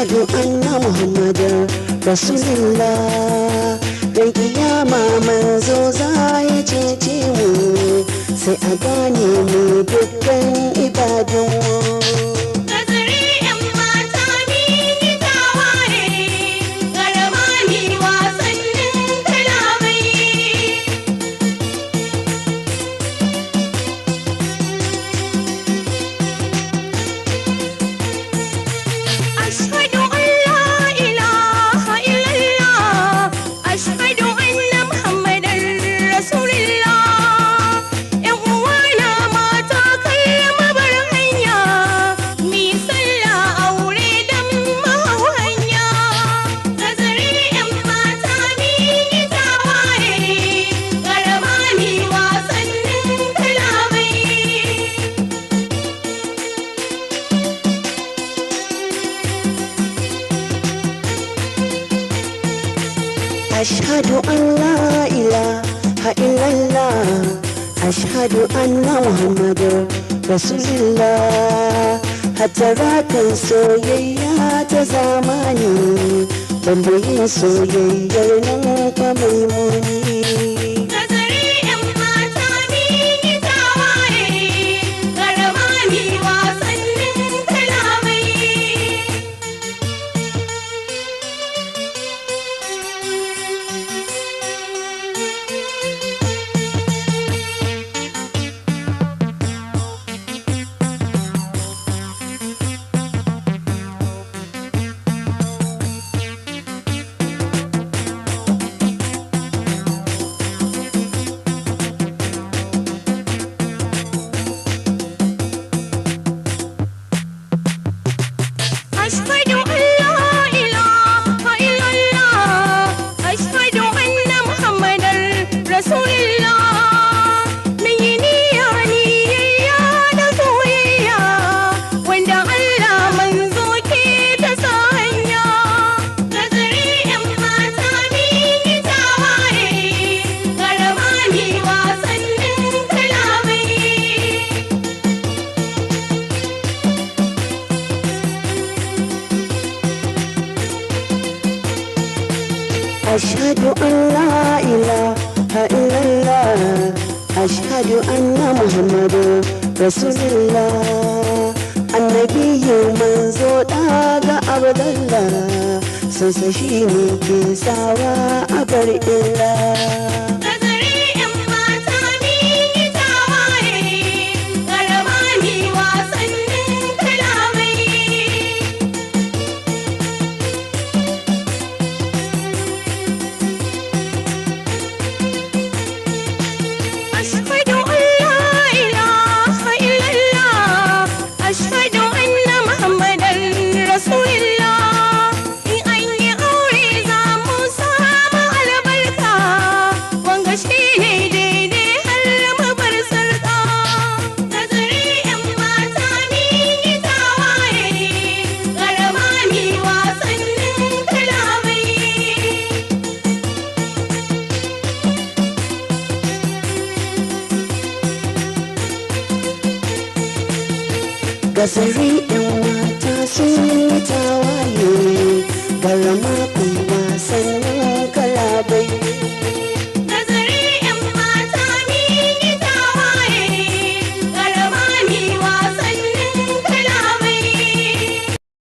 ashhadu anna muhammadar rasulullah. Dan kiyama manzo za ya cece mu, sai a gane mu dukkan ibadunmu. Ashhadu an la ilaha illallah, ashhadu anna muhammadar rasulullah. Hatara kan soyayya ta zamani, banda yin soyayyar nan fa mai muni. Ashhadu an la ilaha illallah, ashhadu anna muhammadar rasulullah. Annabiyu manzo daga abdallah, sansa shi ne ke sawa a bar illa. Gazari 'yan mata sun yi tawaye, bara